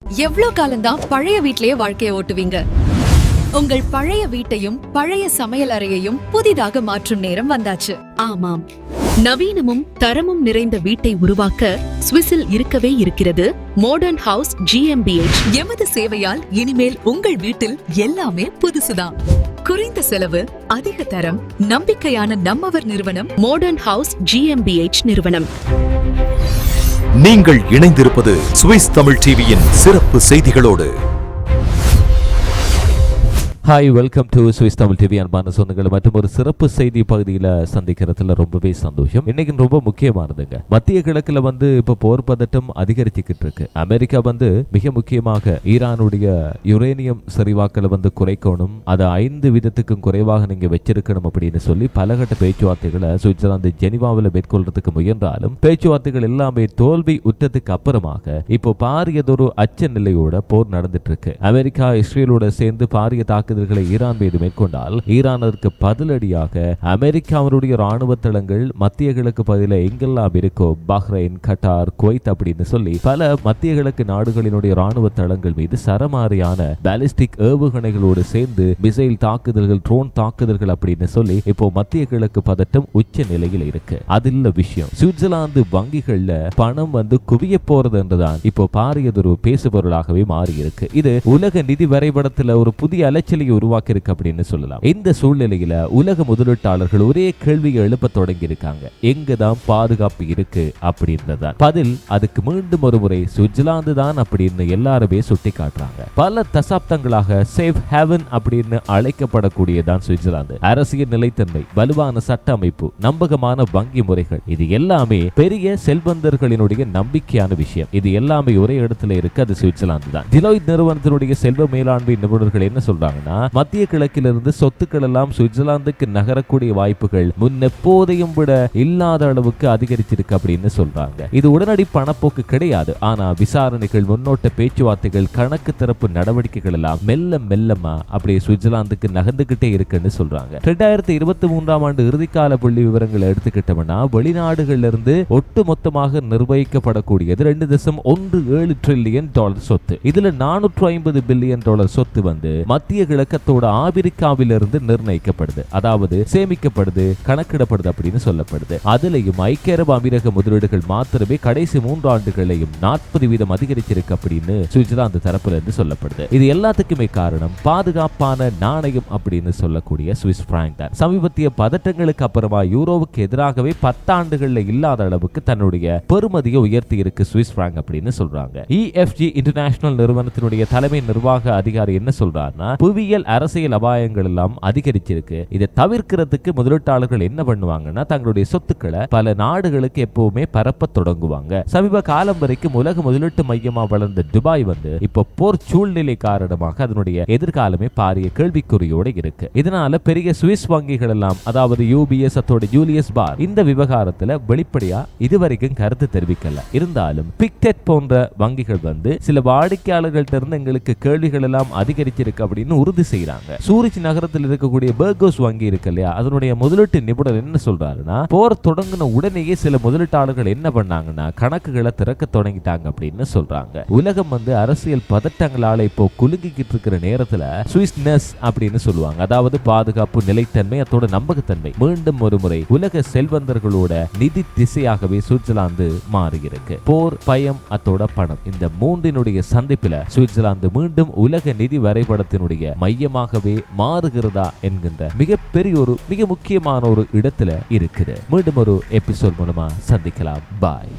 எவ்வளவு காலம்தான் பழைய வீட்லயே வாழ்க்கைய ஓட்டுவீங்க? உங்கள் பழைய வீட்டையும் பழைய சமையல் அறையையும் புதிதாக மாற்றும் நேரம் வந்தாச்சு. ஆமாம், நவீனமும் தரமும் நிறைந்த வீட்டை உருவாக்க சுவிஸில் இருக்கவே இருக்கிறது மாடர்ன் ஹவுஸ் GmbH. எமது சேவையால் இனிமேல் உங்கள் வீட்டில் எல்லாமே புதுசுதான். குறைந்த செலவு, அதிக தரம், நம்பிக்கையான நம்மவர் நிறுவனம் மாடர்ன் ஹவுஸ் GmbH நிறுவனம். நீங்கள் இணைந்திருப்பது சுவிஸ் தமிழ் டிவியின் சிறப்பு செய்திகளோடு. Hi, welcome to Swiss Tamil TV. அன்பான சொந்தங்கள், மற்றும் ஒரு சிறப்பு செய்தி பகுதியில் சந்திக்கிறதுல ரொம்பவே சந்தோஷம். இன்னைக்கு ரொம்ப முக்கியமானதுங்க. மத்திய கிழக்குல இப்ப போர் பதட்டம் அதிகரிச்சுக்கிட்டு இருக்கு. அமெரிக்கா மிக முக்கியமாக ஈரானுடைய யுரேனியம் செறிவாக்களை குறைக்கணும், அதை 5 விதத்துக்கும் குறைவாக நீங்க வச்சிருக்கணும் அப்படின்னு சொல்லி பலகட்ட பேச்சுவார்த்தைகளை சுவிட்சர்லாந்து ஜெனிவாவில் மேற்கொள்றதுக்கு முயன்றாலும் பேச்சுவார்த்தைகள் எல்லாமே தோல்வி உற்றதுக்கு அப்புறமாக இப்போ பாரியதொரு அச்ச நிலையோட போர் நடந்துட்டு இருக்கு. அமெரிக்கா இஸ்ரேலோட சேர்ந்து பாரிய தாக்குதல் ஈரான் மீது மேற்கொண்டால் ஈரான் அதற்கு பதிலடியாக அமெரிக்காவுடைய ராணுவ தளங்கள் மத்திய கிழக்கு பகுதியில் எங்கெல்லாம் இருக்கோ, பஹ்ரைன், கட்டார், குவைத் அப்படின்னு சொல்லி பல மத்திய கிழக்கு நாடுகளினுடைய ராணுவ தளங்கள் மீது சரமாரியான பாலிஸ்டிக் ஏவுகணைகளோடு சேர்ந்து மிசைல் தாக்குதல்கள், ட்ரோன் தாக்குதல்கள் அப்படின்னு சொல்லி இப்போ மத்திய கிழக்கு பதட்டம் உச்ச நிலையில் இருக்கு. அதில் விஷயம், சுவிட்சர்லாந்து வங்கிகள்ல பணம் குவிய போறது என்றுதான் இப்போ பாரியதொரு பேசுபொருளாகவே மாறி இருக்கு. இது உலக நிதி வரைபடத்தில் ஒரு புதிய அலைச்சலை உருவாக்கி இருக்கு அப்படின்னு சொல்லலாம். இந்த சூழ்நிலையில உலக முதலீட்டாளர்கள் ஒரே கேள்வியை எழுப்ப தொடங்கி இருக்காங்க. எங்கதான் பாதுகாப்பு இருக்கு அப்படின்றதான் பதில். அதுக்கு மீண்டும் ஒரு முறை சுவிட்சர்லாந்து தான் அப்படின்னு எல்லாருமே சுட்டி காட்டுறாங்க. பல தசாப்தங்களாக சேஃப் ஹேவன் அப்படின்னு அழைக்கப்படக்கூடியதான் சுவிட்சர்லாந்து. அரசியல் நிலைத்தன்மை, வலுவான சட்ட அமைப்பு, நம்பகமான வங்கி முறைகள், இது எல்லாமே பெரிய செல்வந்தர்களினுடைய நம்பிக்கையான விஷயம். இது எல்லாமே ஒரே இடத்துல இருக்கு, அது சுவிட்சர்லாந்து தான். டிலாய்ட் நிறுவனத்தினுடைய செல்வ மேலாண்மை நிபுணர்கள் என்ன சொல்றாங்கன்னா, மத்திய கிழக்கிலிருந்து சொத்துக்கள் எல்லாம் சுவிட்சர்லாந்துக்கு நகரக்கூடிய வாய்ப்புகள் முன்னெப்போதையும் விட இல்லாத அளவுக்கு அதிகரிச்சிருக்கு அப்படின்னு சொல்றாங்க. இது உடனடி பணப்போக்கு கிடையாது, ஆனா விசாரணைகள், முன்னோட்ட பேச்சுவார்த்தைகள், கணக்கு திறப்பு நடவடிக்கைகள் எல்லாம் மெல்ல மெல்லமா அப்படியே சுவிட்சர்லாந்துக்கு நகர்ந்துகிட்டே இருக்குன்னு சொல்றாங்க. 2023ஆம் ஆண்டு இறுதிக்கால புள்ளி விவரங்களை எடுத்துக்கிட்டோம்னா, வெளிநாடுகள்ல இருந்து ஒட்டு மொத்தமாக நிர்வகிக்கப்படக்கூடியது $2.17 டிரில்லியன் சொத்து. இதுல $450 பில்லியன் சொத்து மத்திய கிழக்கத்தோட ஆபிரிக்காவிலிருந்து நிர்ணயிக்கப்படுது, அதாவது சேமிக்கப்படுது, கணக்கிடப்படுது அப்படின்னு சொல்லப்படுது. அதுலயும் ஐக்கிய அரபு அமீரக முதலீடுகள் மாத்திரமே கடைசி 3 ஆண்டுகளையும் 40% அதிகரிச்சிருக்கு அப்படின்னு சுவிட்சர்லாந்து தரப்புல இருந்து சொல்லப்படுது. இது எல்லாத்துக்குமே காரணம் பாதுகாப்பான நாணயம் அப்படின்னு சொல்லக்கூடிய சுவிஸ் பிராங்க் தான். சமீபத்திய பதட்டங்களுக்கு அப்புறமா யூரோவுக்கு எதிராகவே 10 ஆண்டுகள்ல இல்லாத அளவுக்கு தன்னுடைய பெறுமதியை உயர்த்தி இருக்கு சுவிஸ் பிராங்க் அப்படின்னு சொல்றாங்க. EFG இன்டர்நேஷனல் நிறுவனத்தினுடைய தலைமை நிர்வாக அதிகாரி என்ன சொல்றாருன்னா, புவியியல் அரசியல் அபாயங்கள் எல்லாம் அதிகரிச்சிருக்கு. இதை தவிர்க்கிறதுக்கு முதலீட்டாளர்கள் என்ன பண்ணுவாங்கன்னா, தங்களுடைய சொத்துக்களை பல நாடுகளுக்கு எப்பவுமே பரப்ப தொடங்குவாங்க. சமீப காலம் வரைக்கும் உலக முதலீட்டு மையமா வளர்ந்த துபாய் இப்ப போர் சூழ்நிலை காரணமாக அதனுடைய எதிர்காலமே பாரிய கேள்விக்குறியோடு இருக்கு. இதனால பெரிய சுவிஸ் வங்கிகள் எல்லாம், அதாவது UBS அத்தோட ஜூலியஸ் பார், இந்த விவகாரத்துல வெளிப்படையா இதுவரைக்கும் கருத்து தெரிவிக்கல. இருந்தாலும் பிக்டெட் போன்ற வங்கிகள் சில வாடிக்கையாளர்கள்ட்ட இருந்து எங்களுக்கு கேள்விகள் எல்லாம் அதிகரிச்சிருக்கு அப்படின்னு உறுதி செய்யறாங்க. சூரிச் நகரத்தில் இருக்கக்கூடிய பெர்கோஸ் வங்கி இருக்கு இல்லையா, அதனுடைய முதலீட்டு நிபுணர் என்ன சொல்றாருன்னா, போர் தொடங்கின உடனேயே சில முதலீட்டாளர்கள் என்ன பண்ணாங்கன்னா கணக்குகளை திறக்க தொடங்கிட்டாங்க அப்படின்னு சொல்றாங்க. உலகம் அரசியல் பதட்டங்களால இப்போ குலுங்கிக்கிட்டு இருக்கிற நேரத்துல சுவிஸ்னஸ் அப்படின்னு சொல்லுவாங்க, அதாவது பாதுகாப்பு, நிலைத்தன்மை, அதோட நம்பகத்தன்மை மீண்டும் ஒரு முறை உலக செல்வந்தர்களோட நிதி திசையாகவே சுவிட்சர்லாந்து மாறி இருக்கு. போர், பயம், அதோட பணம், இந்த மூன்றினுடைய சந்திப்பில சுவிட்சர்லாந்து மீண்டும் உலக நிதி வரைபடத்தினுடைய மையமாகவே மாறுகிறதா என்கின்ற மிக முக்கியமான ஒரு இடத்துல இருக்குது. மீண்டும் ஒரு எபிசோட் மூலமா சந்திக்கலாம். பாய்.